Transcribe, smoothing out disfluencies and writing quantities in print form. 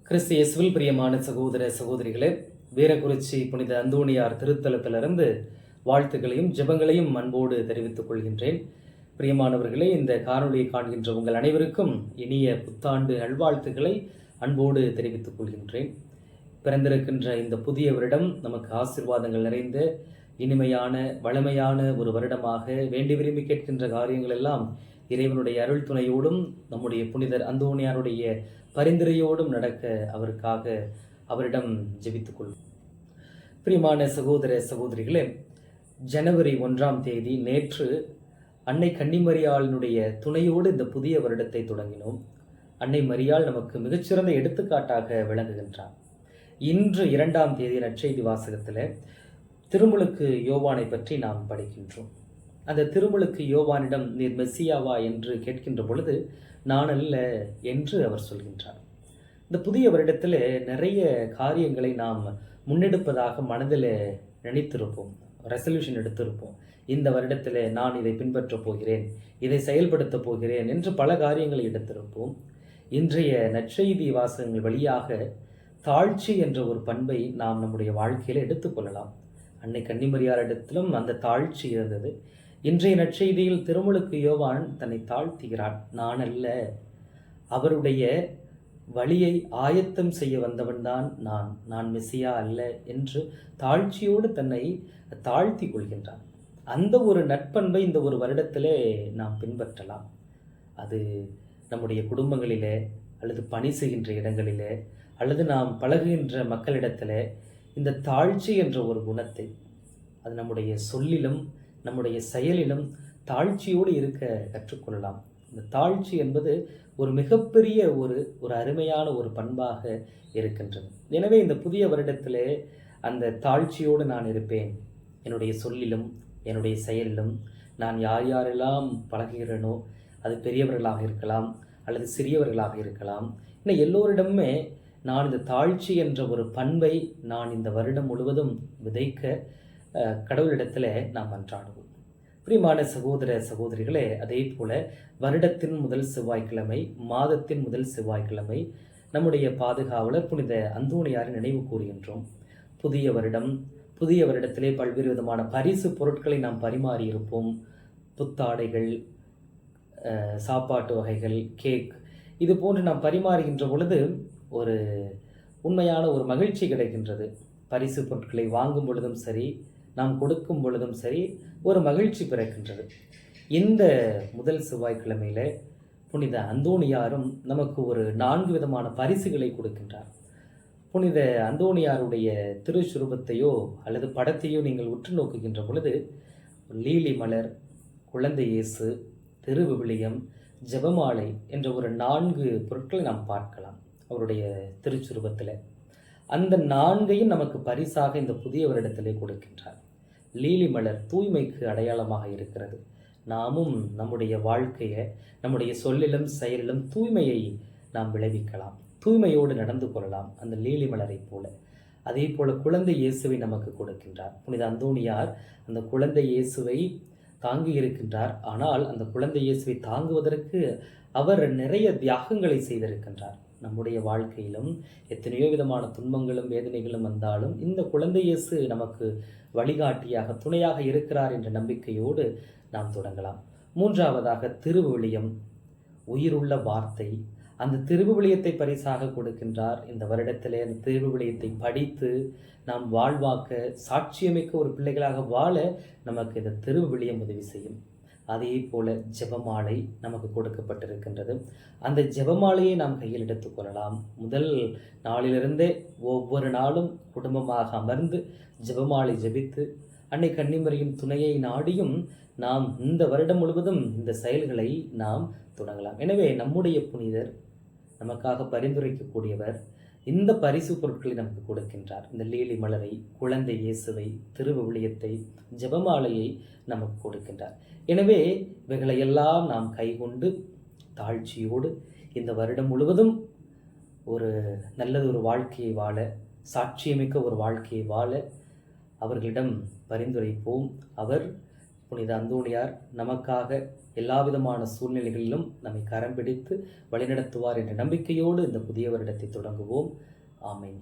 கிறிஸ்து இயேசுவில் பிரியமான சகோதர சகோதரிகளே, வீரகுறிச்சி புனித அந்தோணியார் திருத்தலத்திலிருந்து வாழ்த்துக்களையும் ஜெபங்களையும் அன்போடு தெரிவித்துக் கொள்கின்றேன். பிரியமானவர்களே, இந்த காணொளியை காண்கின்ற உங்கள் அனைவருக்கும் இனிய புத்தாண்டு நல்வாழ்த்துக்களை அன்போடு தெரிவித்துக் கொள்கின்றேன். பிறந்திருக்கின்ற இந்த புதிய வருடம் நமக்கு ஆசீர்வாதங்கள் நிறைந்த இனிமையான வளமையான ஒரு வருடமாக வேண்டி விரும்பி கேட்கின்ற காரியங்கள் எல்லாம் இறைவனுடைய அருள் துணையோடும் நம்முடைய புனிதர் அந்தோணியாருடைய பரிந்துரையோடும் நடக்க அவரிடம் ஜெபித்துக் கொள்வோம். பிரியமான சகோதர சகோதரிகளே, ஜனவரி 1ஆம் தேதி நேற்று அன்னை கன்னிமரியாளினுடைய துணையோடு இந்த புதிய வருடத்தை தொடங்கினோம். அன்னை மரியாள் நமக்கு மிகச்சிறந்த எடுத்துக்காட்டாக விளங்குகின்றார். இன்று 2ஆம் தேதி நற்செய்தி வாசகத்தில் திருமுழுக்கு யோவானை பற்றி நாம் படிக்கின்றோம். அந்த திருமுழுக்கு யோவானிடம் நீர் மெஸ்ஸியாவா என்று கேட்கின்ற பொழுது நான் அல்ல என்று அவர் சொல்கின்றார். இந்த புதிய வருடத்தில் நிறைய காரியங்களை நாம் முன்னெடுப்பதாக மனதில் நினைத்திருப்போம், ரெசல்யூஷன் எடுத்திருப்போம். இந்த வருடத்தில் நான் இதை பின்பற்றப் போகிறேன், இதை செயல்படுத்தப் போகிறேன் என்று பல காரியங்களை எடுத்திருப்போம். இன்றைய நற்செய்தி வாசகங்கள் வழியாக தாழ்ச்சி என்ற ஒரு பண்பை நாம் நம்முடைய வாழ்க்கையில் எடுத்துக்கொள்ளலாம். அன்னை கன்னிமரியாரிடத்திலும் அந்த தாழ்ச்சி இருந்தது. இன்றைய நற்செய்தியில் திருமுழுக்கு யோவான் தன்னை தாழ்த்துகிறார். நான் அல்ல, அவருடைய வழியை ஆயத்தம் செய்ய வந்தவன்தான் நான் மெஸ்ஸியா அல்ல என்று தாழ்ச்சியோடு தன்னை தாழ்த்தி கொள்கின்றான். அந்த ஒரு நற்பண்பை இந்த ஒரு வருடத்திலே நாம் பின்பற்றலாம். அது நம்முடைய குடும்பங்களிலே அல்லது பணி செய்கின்ற இடங்களிலே அல்லது நாம் பழகுகின்ற மக்களிடத்தில் இந்த தாழ்ச்சி என்ற ஒரு குணத்தை அது நம்முடைய சொல்லிலும் நம்முடைய செயலிலும் தாழ்ச்சியோடு இருக்க கற்றுக்கொள்ளலாம். இந்த தாழ்ச்சி என்பது ஒரு மிகப்பெரிய ஒரு அருமையான ஒரு பண்பாக இருக்கின்றது. எனவே இந்த புதிய வருடத்திலே அந்த தாழ்ச்சியோடு நான் இருப்பேன். என்னுடைய சொல்லிலும் என்னுடைய செயலிலும் நான் யாரெல்லாம் பழகுகிறேனோ, அது பெரியவர்களாக இருக்கலாம் அல்லது சிறியவர்களாக இருக்கலாம், இன்னும் எல்லோரிடமுமே நான் இந்த தாழ்ச்சி என்ற ஒரு பண்பை நான் இந்த வருடம் முழுவதும் விதைக்க கடவுளிடத்தில் நாம் மன்றாடுவோம். பிரியமான சகோதர சகோதரிகளே, அதே போல வருடத்தின் முதல் செவ்வாய்க்கிழமை, மாதத்தின் முதல் செவ்வாய்க்கிழமை நம்முடைய பாதுகாவலர் புனித அந்தோணியாரை நினைவு கூறுகின்றோம். புதிய வருடத்திலே பல்வேறு விதமான பரிசு பொருட்களை நாம் பரிமாறி இருப்போம். புத்தாடைகள், சாப்பாட்டு வகைகள், கேக், இது போன்று நாம் பரிமாறுகின்ற பொழுது ஒரு உண்மையான ஒரு மகிழ்ச்சி கிடைக்கின்றது. பரிசு பொருட்களை வாங்கும் பொழுதும் சரி, நாம் கொடுக்கும் பொழுதும் சரி, ஒரு மகிழ்ச்சி பிறக்கின்றது. இந்த முதல் செவ்வாய்க்கிழமையில புனித அந்தோணியாரும் நமக்கு ஒரு 4 விதமான பரிசுகளை கொடுக்கின்றார். புனித அந்தோணியாருடைய திருச்சுரூபத்தையோ அல்லது படத்தையோ நீங்கள் உற்று நோக்குகின்ற பொழுது லீலி மலர், குழந்தை இயேசு, திருவிவிலியம், ஜெபமாலை என்ற ஒரு 4 பொருட்களை நாம் பார்க்கலாம் அவருடைய திருச்சுரூபத்தில். அந்த 4ஐயும் நமக்கு பரிசாக இந்த புதிய வருடத்திலே கொடுக்கின்றார். லீலி மலர் தூய்மைக்கு அடையாளமாக இருக்கிறது. நாமும் நம்முடைய வாழ்க்கையை, நம்முடைய சொல்லிலும் செயலிலும் தூய்மையை நாம் விளைவிக்கலாம், தூய்மையோடு நடந்து கொள்ளலாம் அந்த லீலி மலரை போல. அதே போல குழந்தை இயேசுவை நமக்கு கொடுக்கின்றார். புனித அந்தோணியார் அந்த குழந்தை இயேசுவை தாங்கி இருக்கின்றார். ஆனால் அந்த குழந்தை இயேசுவை தாங்குவதற்கு அவர் நிறைய தியாகங்களை செய்திருக்கின்றார். நம்முடைய வாழ்க்கையிலும் எத்தனையோ விதமான துன்பங்களும் வேதனைகளும் வந்தாலும் இந்த குழந்தை இயேசு நமக்கு வழிகாட்டியாக, துணையாக இருக்கிறார் என்ற நம்பிக்கையோடு நாம் தொடங்கலாம். 3ஆவதாக திருவிவிலியம், உயிருள்ள வார்த்தை. அந்த திருவிவிலியத்தை பரிசாக கொடுக்கின்றார். இந்த வருடத்திலே அந்த திருவிவிலியத்தை படித்து நாம் வாழ்வாக்க, சாட்சியமிக்க ஒரு பிள்ளைகளாக வாழ நமக்கு இந்த திருவிவிலியம் உதவி செய்யும். அதே போல ஜெபமாலை நமக்கு கொடுக்கப்பட்டிருக்கின்றது. அந்த ஜெபமாலையை நாம் கையில் எடுத்துக்கொள்ளலாம். முதல் நாளிலிருந்தே ஒவ்வொரு நாளும் குடும்பமாக அமர்ந்து ஜெபமாலை ஜெபித்து அன்னை கன்னிமரியின் துணையை நாடியும் நாம் இந்த வருடம் முழுவதும் இந்த செயல்களை நாம் தொடங்கலாம். எனவே நம்முடைய புனிதர் நமக்காக பரிந்துரைக்கக்கூடியவர் இந்த பரிசு பொருட்களை நமக்கு கொடுக்கின்றார். இந்த லீலி மலரை, குழந்தை இயேசுவை, திருவிவிலியத்தை, ஜெபமாலையை நமக்கு கொடுக்கின்றார். எனவே இவைகளையெல்லாம் நாம் கைகொண்டு தாழ்ச்சியோடு இந்த வருடம் முழுவதும் ஒரு நல்லதொரு வாழ்க்கையை வாழ, சாட்சியமிக்க ஒரு வாழ்க்கையை வாழ அவர்களிடம் பரிந்துரைப்போம். அவர் புனித அந்தோணியார் நமக்காக எல்லா விதமான சூழ்நிலைகளிலும் நம்மை கரம் பிடித்து வழிநடத்துவார் என்ற நம்பிக்கையோடு இந்த புதிய வருடத்தை தொடங்குவோம். ஆமென்.